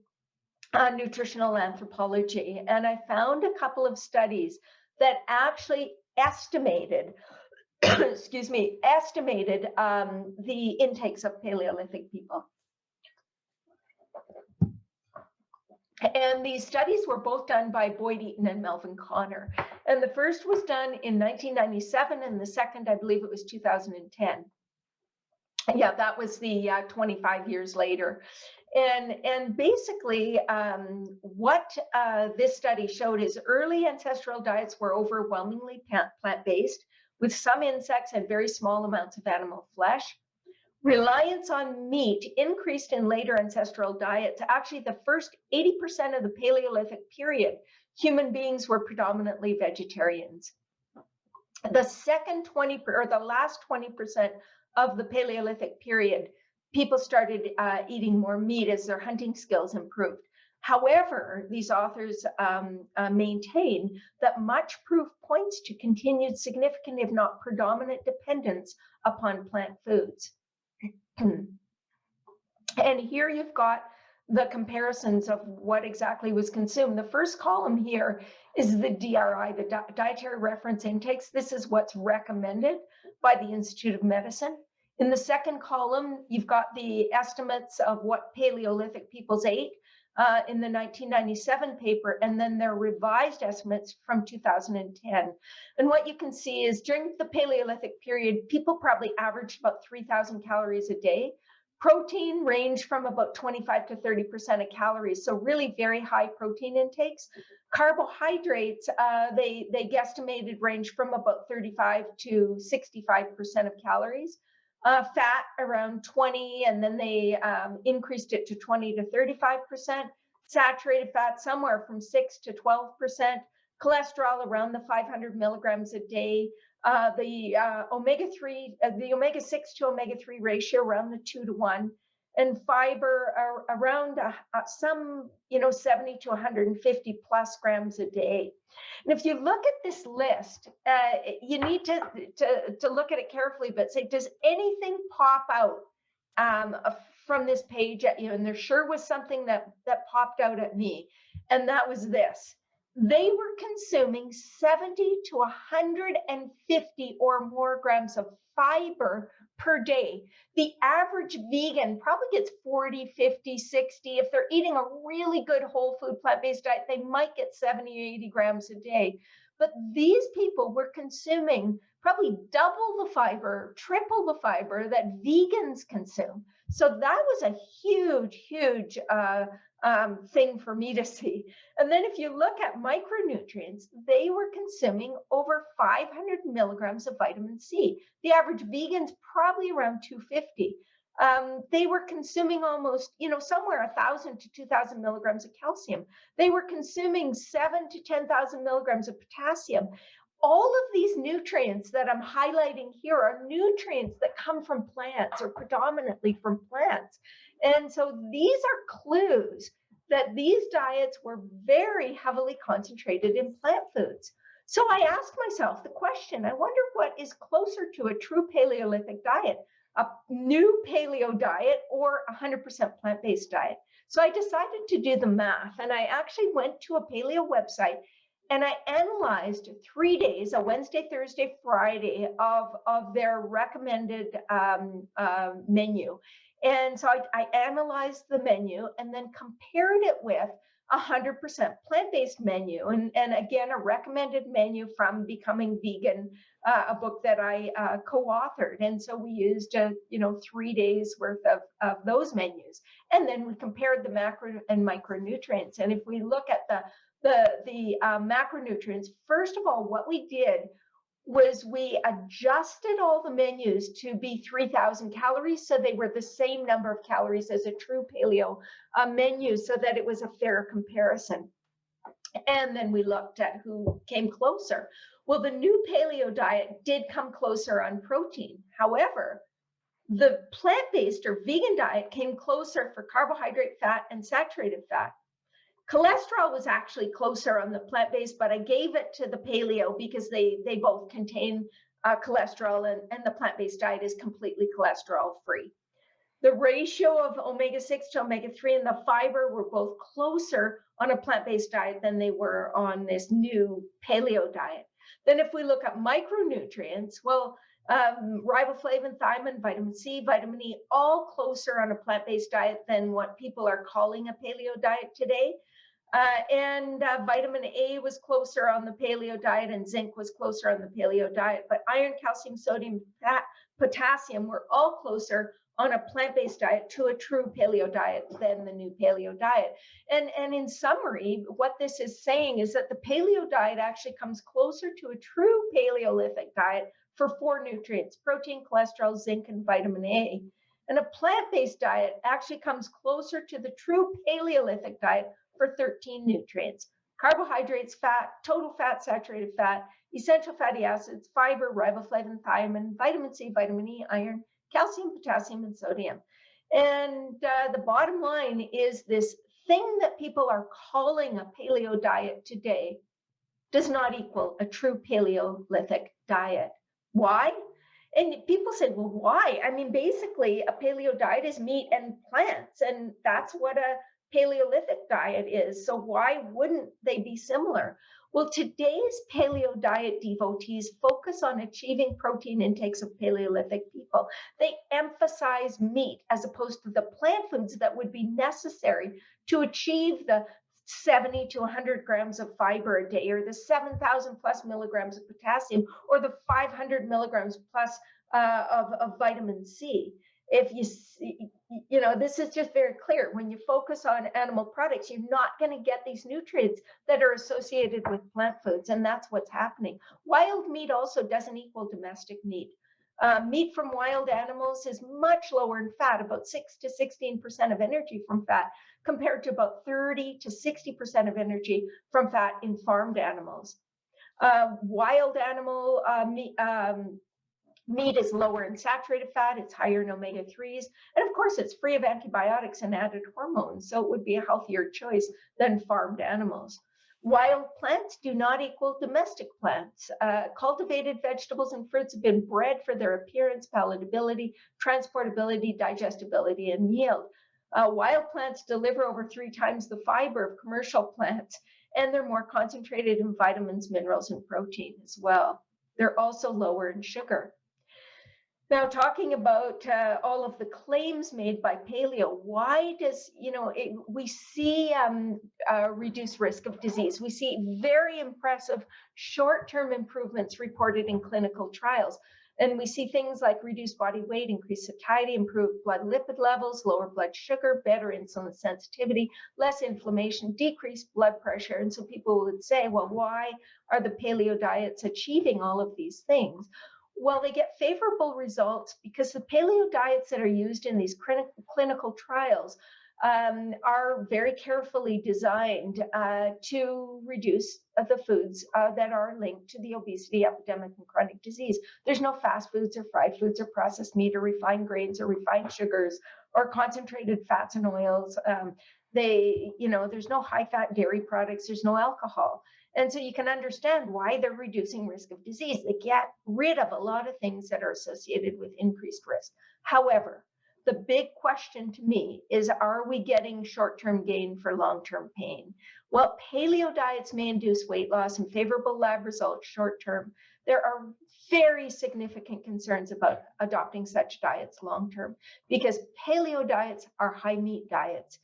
nutritional anthropology, and I found a couple of studies that actually estimated, estimated the intakes of Paleolithic people. And these studies were both done by Boyd Eaton and Melvin Connor. And the first was done in 1997, and the second, I believe it was 2010. Yeah, that was the 25 years later. And basically, what this study showed is early ancestral diets were overwhelmingly plant-based, with some insects and very small amounts of animal flesh. Reliance on meat increased in later ancestral diets. Actually, the first 80% of the Paleolithic period, human beings were predominantly vegetarians. The last 20% of the Paleolithic period, people started eating more meat as their hunting skills improved. However, these authors maintain that much proof points to continued significant, if not predominant, dependence upon plant foods. And here you've got the comparisons of what exactly was consumed. The first column here is the DRI, the dietary reference intakes. This is what's recommended by the Institute of Medicine. In the second column, you've got the estimates of what Paleolithic peoples ate in the 1997 paper, and then their revised estimates from 2010. And what you can see is during the Paleolithic period, people probably averaged about 3,000 calories a day. Protein ranged from about 25 to 30% of calories, so really very high protein intakes. Carbohydrates, they guesstimated range from about 35 to 65% of calories. Fat around 20, and then they increased it to 20 to 35%. Saturated fat somewhere from 6 to 12%. Cholesterol around the 500 milligrams a day. The omega-6 to omega-3 ratio around the 2-to-1, and fiber around some 70 to 150 plus grams a day. And if you look at this list, you need to look at it carefully, but say, does anything pop out from this page at you? And there sure was something that popped out at me, and that was this. They were consuming 70 to 150 or more grams of fiber per day. The average vegan probably gets 40, 50, 60. If they're eating a really good whole food plant-based diet, they might get 70 or 80 grams a day. But these people were consuming probably double the fiber, triple the fiber that vegans consume. So that was a huge, huge thing for me to see. And then if you look at micronutrients, they were consuming over 500 milligrams of vitamin C. The average vegan's probably around 250. They were consuming almost, somewhere 1,000 to 2,000 milligrams of calcium. They were consuming 7 to 10,000 milligrams of potassium. All of these nutrients that I'm highlighting here are nutrients that come from plants, or predominantly from plants. And so these are clues that these diets were very heavily concentrated in plant foods. So I asked myself the question, I wonder what is closer to a true Paleolithic diet, a new paleo diet or 100% plant-based diet. So I decided to do the math, and I actually went to a paleo website and I analyzed 3 days, a Wednesday, Thursday, Friday, of their recommended menu. And so I analyzed the menu and then compared it with 100% plant-based menu. And again, a recommended menu from Becoming Vegan, a book that I co-authored. And so we used 3 days worth of those menus. And then we compared the macro and micronutrients. And if we look at the macronutrients, first of all, what we did was we adjusted all the menus to be 3,000 calories, so they were the same number of calories as a true paleo menu, so that it was a fair comparison. And then we looked at who came closer. Well, the new paleo diet did come closer on protein. However, the plant-based or vegan diet came closer for carbohydrate, fat, and saturated fat. Cholesterol was actually closer on the plant-based, but I gave it to the paleo because they both contain cholesterol, and the plant-based diet is completely cholesterol-free. The ratio of omega-6 to omega-3 and the fiber were both closer on a plant-based diet than they were on this new paleo diet. Then if we look at micronutrients, well, riboflavin, thiamine, vitamin C, vitamin E, all closer on a plant-based diet than what people are calling a paleo diet today. And vitamin A was closer on the paleo diet, and zinc was closer on the paleo diet. But iron, calcium, sodium, fat, potassium were all closer on a plant-based diet to a true paleo diet than the new paleo diet. And in summary, what this is saying is that the paleo diet actually comes closer to a true paleolithic diet for 4 nutrients: protein, cholesterol, zinc, and vitamin A. And a plant-based diet actually comes closer to the true paleolithic diet for 13 nutrients: carbohydrates, fat, total fat, saturated fat, essential fatty acids, fiber, riboflavin, thiamine, vitamin C, vitamin E, iron, calcium, potassium, and sodium. And the bottom line is this thing that people are calling a paleo diet today does not equal a true Paleolithic diet. Why? And people said, well, why? I mean, basically, a paleo diet is meat and plants, and that's what a Paleolithic diet is. So why wouldn't they be similar? Well, today's paleo diet devotees focus on achieving protein intakes of Paleolithic people. They emphasize meat as opposed to the plant foods that would be necessary to achieve the 70 to 100 grams of fiber a day, or the 7,000 plus milligrams of potassium, or the 500 milligrams plus of vitamin C. If this is just very clear. When you focus on animal products, you're not going to get these nutrients that are associated with plant foods, and that's what's happening. Wild meat also doesn't equal domestic meat. Meat from wild animals is much lower in fat, about 6 to 16% of energy from fat, compared to about 30 to 60% of energy from fat in farmed animals. Wild animal meat is lower in saturated fat, it's higher in omega-3s, and of course it's free of antibiotics and added hormones, so it would be a healthier choice than farmed animals. Wild plants do not equal domestic plants. Cultivated vegetables and fruits have been bred for their appearance, palatability, transportability, digestibility, and yield. Wild plants deliver over 3 times the fiber of commercial plants, and they're more concentrated in vitamins, minerals, and protein as well. They're also lower in sugar. Now, talking about all of the claims made by paleo, why does, we see reduced risk of disease. We see very impressive short-term improvements reported in clinical trials. And we see things like reduced body weight, increased satiety, improved blood lipid levels, lower blood sugar, better insulin sensitivity, less inflammation, decreased blood pressure. And so people would say, well, why are the paleo diets achieving all of these things? Well, they get favorable results because the paleo diets that are used in these clinical trials are very carefully designed to reduce the foods that are linked to the obesity epidemic and chronic disease. There's no fast foods or fried foods or processed meat or refined grains or refined sugars or concentrated fats and oils. There's no high fat dairy products. There's no alcohol. And so you can understand why they're reducing risk of disease. They get rid of a lot of things that are associated with increased risk. However, the big question to me is, are we getting short-term gain for long-term pain? While paleo diets may induce weight loss and favorable lab results short-term, there are very significant concerns about adopting such diets long-term, because paleo diets are high meat diets.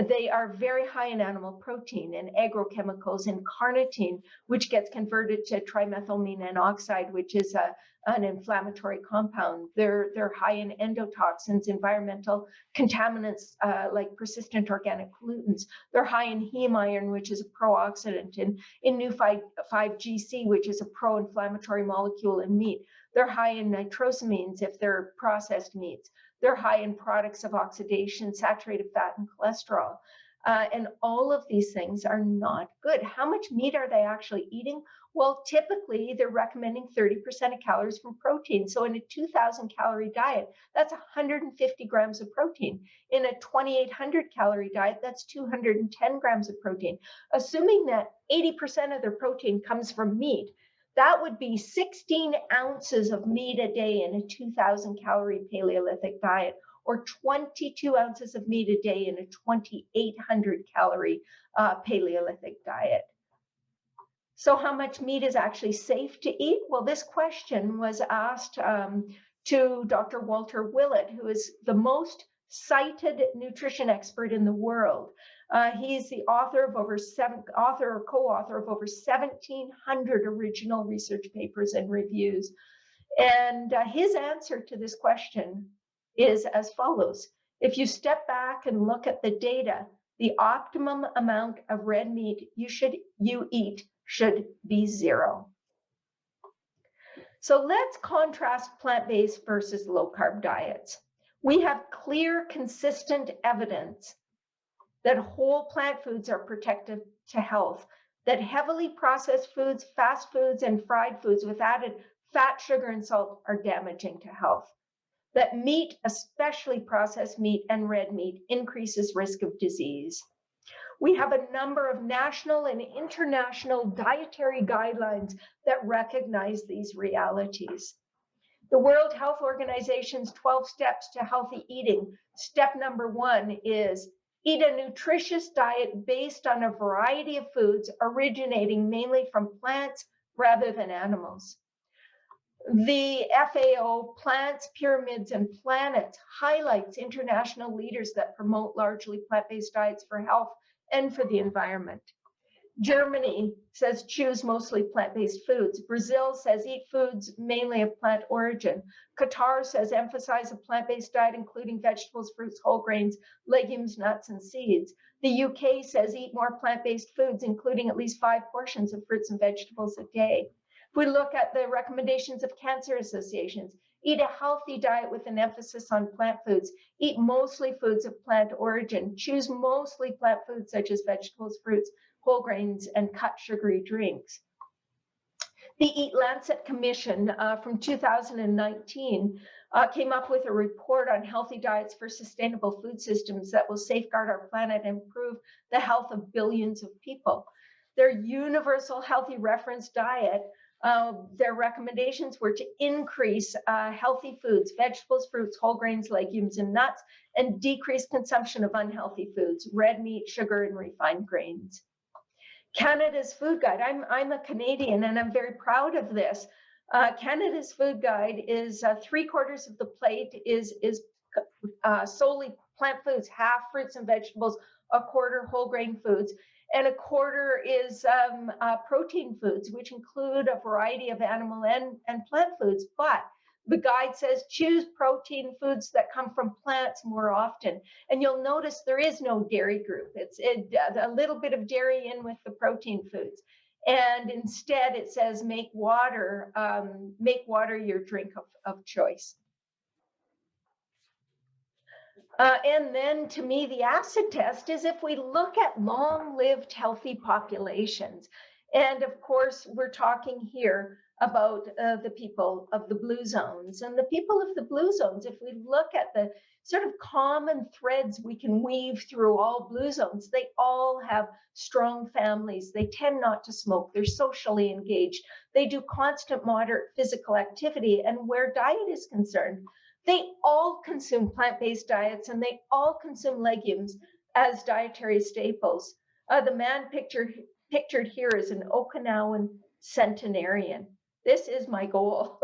They are very high in animal protein and agrochemicals and carnitine, which gets converted to trimethylamine oxide, which is an inflammatory compound. They're high in endotoxins, environmental contaminants like persistent organic pollutants. They're high in heme iron, which is a pro-oxidant, and in new 5-GC, which is a pro-inflammatory molecule in meat. They're high in nitrosamines if they're processed meats. They're high in products of oxidation, saturated fat, and cholesterol. And all of these things are not good. How much meat are they actually eating? Well, typically they're recommending 30% of calories from protein. So in a 2,000 calorie diet, that's 150 grams of protein. In a 2,800 calorie diet, that's 210 grams of protein. Assuming that 80% of their protein comes from meat, that would be 16 ounces of meat a day in a 2,000 calorie Paleolithic diet, or 22 ounces of meat a day in a 2,800 calorie Paleolithic diet. So how much meat is actually safe to eat? Well, this question was asked to Dr. Walter Willett, who is the most cited nutrition expert in the world. He's the author of co-author of over 1,700 original research papers and reviews. And his answer to this question is as follows. If you step back and look at the data, the optimum amount of red meat you eat should be 0. So let's contrast plant-based versus low-carb diets. We have clear, consistent evidence that whole plant foods are protective to health, that heavily processed foods, fast foods, and fried foods with added fat, sugar, and salt are damaging to health, that meat, especially processed meat and red meat, increases risk of disease. We have a number of national and international dietary guidelines that recognize these realities. The World Health Organization's 12 steps to healthy eating. Step number 1 is eat a nutritious diet based on a variety of foods originating mainly from plants rather than animals. The FAO Plants, Pyramids, and Planets highlights international leaders that promote largely plant-based diets for health and for the environment. Germany says choose mostly plant-based foods. Brazil says eat foods mainly of plant origin. Qatar says emphasize a plant-based diet including vegetables, fruits, whole grains, legumes, nuts, and seeds. The UK says eat more plant-based foods including at least 5 portions of fruits and vegetables a day. If we look at the recommendations of cancer associations, eat a healthy diet with an emphasis on plant foods. Eat mostly foods of plant origin. Choose mostly plant foods such as vegetables, fruits, whole grains, and cut sugary drinks. The Eat Lancet Commission from 2019 came up with a report on healthy diets for sustainable food systems that will safeguard our planet and improve the health of billions of people. Their universal healthy reference diet, their recommendations were to increase healthy foods, vegetables, fruits, whole grains, legumes, and nuts, and decrease consumption of unhealthy foods, red meat, sugar, and refined grains. Canada's Food Guide, I'm a Canadian and I'm very proud of this. Canada's Food Guide is 3/4 of the plate is solely plant foods, half fruits and vegetables, 1/4 whole grain foods, and 1/4 is protein foods, which include a variety of animal and plant foods. But the guide says choose protein foods that come from plants more often. And you'll notice there is no dairy group. It's a little bit of dairy in with the protein foods. And instead it says make water your drink of choice. And then to me, the acid test is if we look at long-lived healthy populations. And of course, we're talking here about the people of the blue zones. And the people of the blue zones, if we look at the sort of common threads we can weave through all blue zones, they all have strong families. They tend not to smoke. They're socially engaged. They do constant moderate physical activity. And where diet is concerned, they all consume plant-based diets and they all consume legumes as dietary staples. The man pictured here is an Okinawan centenarian. This is my goal.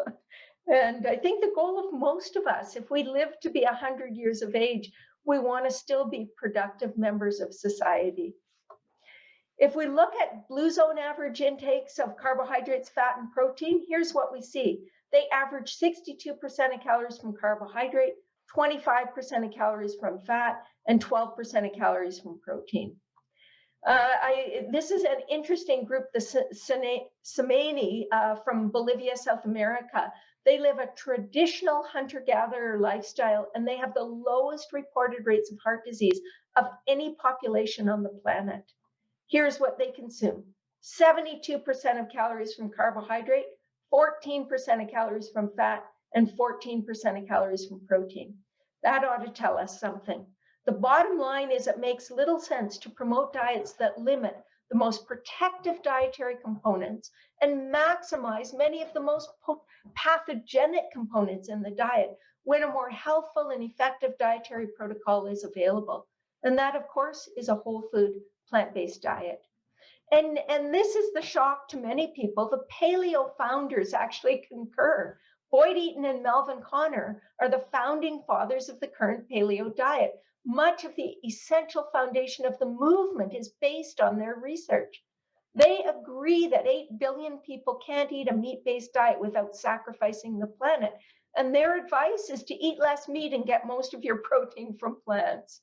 And I think the goal of most of us, if we live to be 100 years of age, We want to still be productive members of society. If we look at blue zone average intakes of carbohydrates, fat, and protein, here's what we see. They average 62% of calories from carbohydrate, 25% of calories from fat, and 12% of calories from protein. This is an interesting group, the Samani from Bolivia, South America. They live a traditional hunter-gatherer lifestyle, and they have the lowest reported rates of heart disease of any population on the planet. Here's what they consume. 72% of calories from carbohydrate, 14% of calories from fat, and 14% of calories from protein. That ought to tell us something. The bottom line is it makes little sense to promote diets that limit the most protective dietary components and maximize many of the most pathogenic components in the diet when a more healthful and effective dietary protocol is available. And that, of course, is a whole food plant-based diet. And this is the shock to many people. The paleo founders actually concur. Boyd Eaton and Melvin Connor are the founding fathers of the current paleo diet. Much of the essential foundation of the movement is based on their research. They agree that 8 billion people can't eat a meat-based diet without sacrificing the planet. And their advice is to eat less meat and get most of your protein from plants.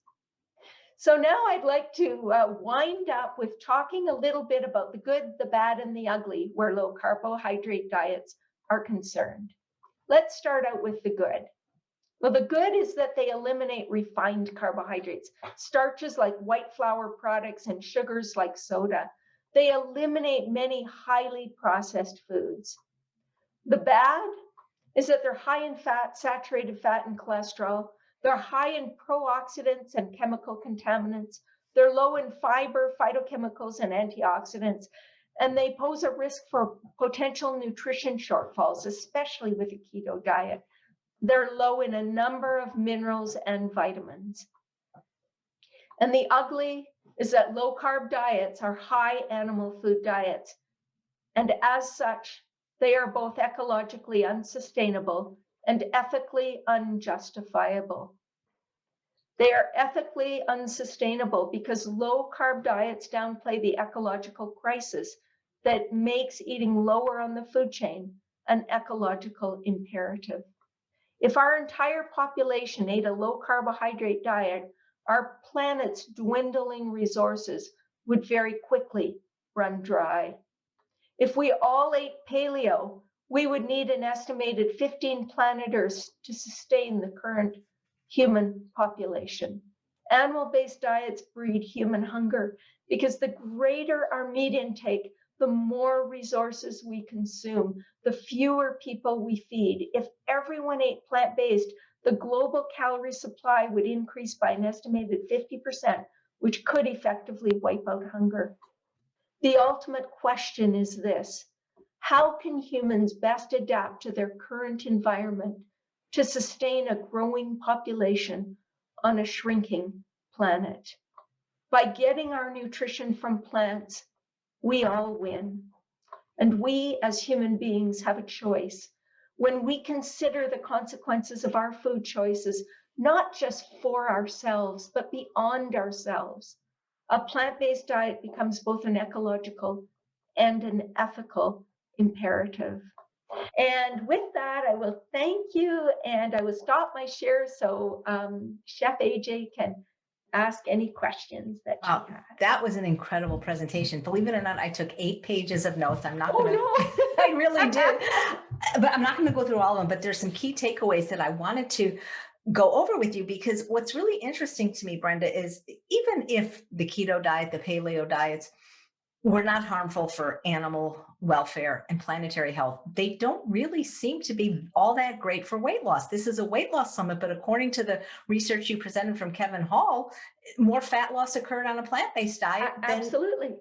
So now I'd like to wind up with talking a little bit about the good, the bad, and the ugly where low carbohydrate diets are concerned. Let's start out with the good. Well, the good is that they eliminate refined carbohydrates, starches like white flour products and sugars like soda. They eliminate many highly processed foods. The bad is that they're high in fat, saturated fat, and cholesterol. They're high in pro-oxidants and chemical contaminants. They're low in fiber, phytochemicals, and antioxidants. And they pose a risk for potential nutrition shortfalls, especially with a keto diet. They're low in a number of minerals and vitamins. And the ugly is that low-carb diets are high animal food diets. And as such, they are both ecologically unsustainable and ethically unjustifiable. They are ethically unsustainable because low-carb diets downplay the ecological crisis that makes eating lower on the food chain an ecological imperative. If our entire population ate a low-carbohydrate diet, our planet's dwindling resources would very quickly run dry. If we all ate paleo, we would need an estimated 15 planet Earths to sustain the current human population. Animal-based diets breed human hunger because the greater our meat intake, the more resources we consume, the fewer people we feed. If everyone ate plant-based, the global calorie supply would increase by an estimated 50%, which could effectively wipe out hunger. The ultimate question is this: how can humans best adapt to their current environment to sustain a growing population on a shrinking planet? By getting our nutrition from plants, we all win. And we as human beings have a choice. When we consider the consequences of our food choices, not just for ourselves, but beyond ourselves, a plant-based diet becomes both an ecological and an ethical imperative. And with that, I will thank you, and I will stop my share so Chef AJ can ask any questions that you have. That was an incredible presentation. Believe it or not, I took 8 pages of notes. I'm not Oh, going to, no. I really did, but I'm not going to go through all of them, but there's some key takeaways that I wanted to go over with you, because what's really interesting to me, Brenda, is even if the keto diet, the paleo diets were not harmful for animal welfare and planetary health, they don't really seem to be all that great for weight loss. This is a weight loss summit, but according to the research you presented from Kevin Hall, more fat loss occurred on a plant-based diet. Absolutely.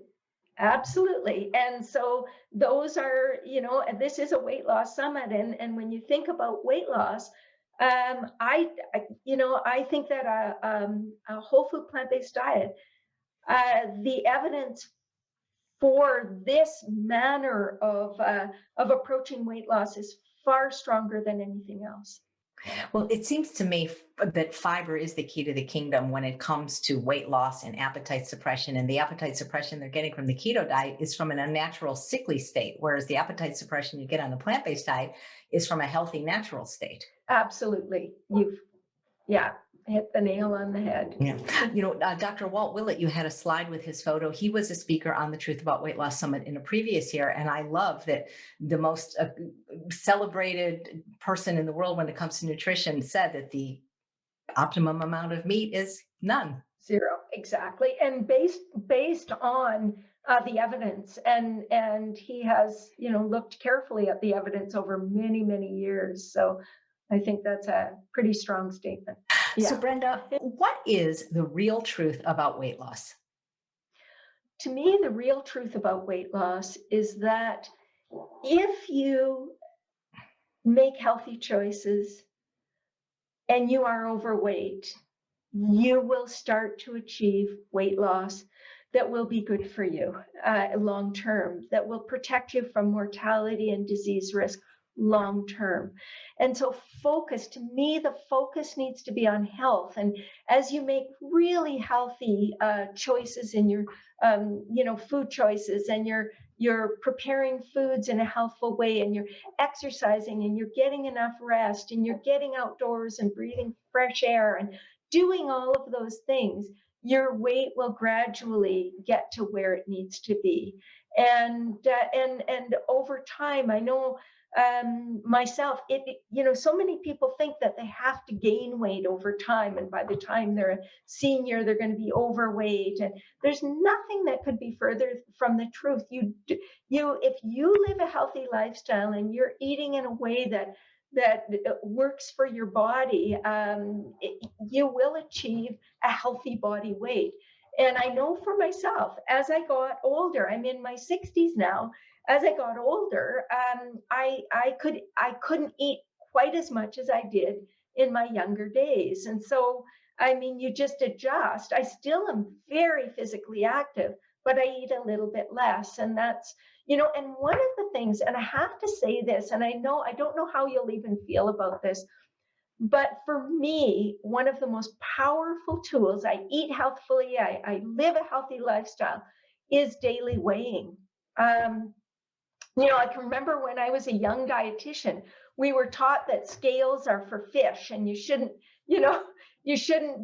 And so those are, and this is a weight loss summit. And when you think about weight loss, I think that a whole food plant-based diet, the evidence for this manner of approaching weight loss is far stronger than anything else. Well, it seems to me that fiber is the key to the kingdom when it comes to weight loss and appetite suppression. And the appetite suppression they're getting from the keto diet is from an unnatural, sickly state, whereas the appetite suppression you get on the plant based diet is from a healthy, natural state. Absolutely. Yeah, hit the nail on the head. Yeah. Dr. Walt Willett, you had a slide with his photo. He was a speaker on the Truth About Weight Loss Summit in a previous year. And I love that the most celebrated person in the world when it comes to nutrition said that the optimum amount of meat is none. Zero, exactly. And based on the evidence, and he has looked carefully at the evidence over many years. So I think that's a pretty strong statement. So, Yeah. Brenda, what is the real truth about weight loss? To me, the real truth about weight loss is that if you make healthy choices and you are overweight, you will start to achieve weight loss that will be good for you long term, that will protect you from mortality and disease risk long term. And so to me, the focus needs to be on health. And as you make really healthy choices in your food choices, and you're preparing foods in a healthful way, and you're exercising, and you're getting enough rest, and you're getting outdoors and breathing fresh air, and doing all of those things, your weight will gradually get to where it needs to be. And over time, I know myself, so many people think that they have to gain weight over time, and by the time they're a senior, they're going to be overweight. And there's nothing that could be further from the truth. If you live a healthy lifestyle and you're eating in a way that works for your body, you will achieve a healthy body weight. And I know for myself, as I got older, I'm in my 60s now. As I got older, I couldn't eat quite as much as I did in my younger days. And so, I mean, you just adjust. I still am very physically active, but I eat a little bit less. And that's, and one of the things, and I have to say this, and I don't know how you'll even feel about this, but for me, one of the most powerful tools, I eat healthfully, I live a healthy lifestyle, is daily weighing. I can remember when I was a young dietitian, we were taught that scales are for fish, and you shouldn't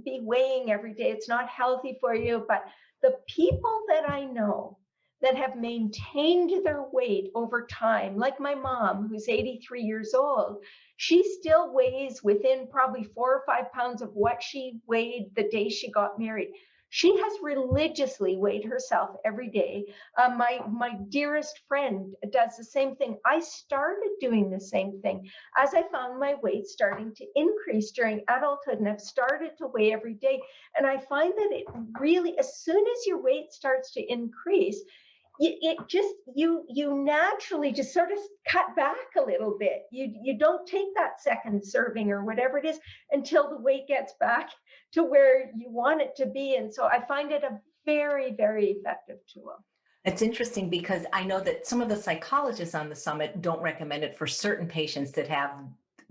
be weighing every day. It's not healthy for you. But the people that I know that have maintained their weight over time, like my mom, who's 83 years old, she still weighs within probably 4 or 5 pounds of what she weighed the day she got married. She has religiously weighed herself every day. My dearest friend does the same thing. I started doing the same thing as I found my weight starting to increase during adulthood, and I've started to weigh every day. And I find that it really, as soon as your weight starts to increase, you naturally just sort of cut back a little bit. You don't take that second serving or whatever it is until the weight gets back to where you want it to be. And so I find it a very effective tool. It's interesting because I know that some of the psychologists on the summit don't recommend it for certain patients that have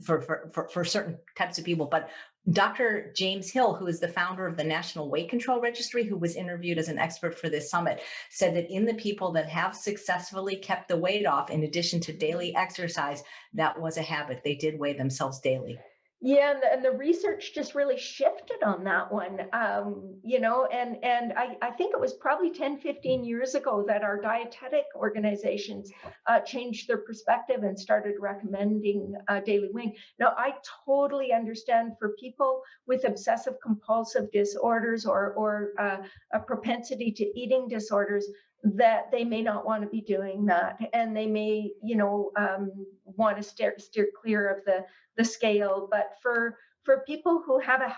for certain types of people. But Dr. James Hill, who is the founder of the National Weight Control Registry, who was interviewed as an expert for this summit, said that in the people that have successfully kept the weight off, in addition to daily exercise, that was a habit. They did weigh themselves daily. Yeah, and the research just really shifted on that one, and I think it was probably 10, 15 years ago that our dietetic organizations changed their perspective and started recommending daily weighing. Now, I totally understand for people with obsessive compulsive disorders or a propensity to eating disorders, that they may not want to be doing that, and they may, want to steer clear of the scale. But for people who have a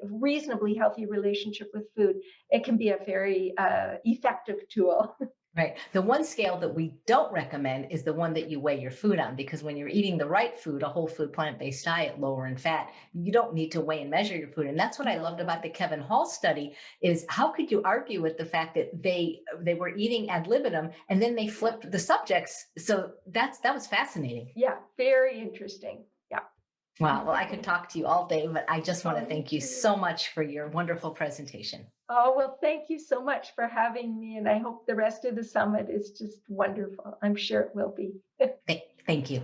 reasonably healthy relationship with food, it can be a very effective tool. Right. The one scale that we don't recommend is the one that you weigh your food on, because when you're eating the right food, a whole food, plant-based diet, lower in fat, you don't need to weigh and measure your food. And that's what I loved about the Kevin Hall study is how could you argue with the fact that they were eating ad libitum and then they flipped the subjects. So that was fascinating. Yeah, very interesting. Yeah. Wow. Well, I could talk to you all day, but I just want Oh, to me thank you too. so much for your wonderful presentation. Oh, well, thank you so much for having me. And I hope the rest of the summit is just wonderful. I'm sure it will be. Thank you.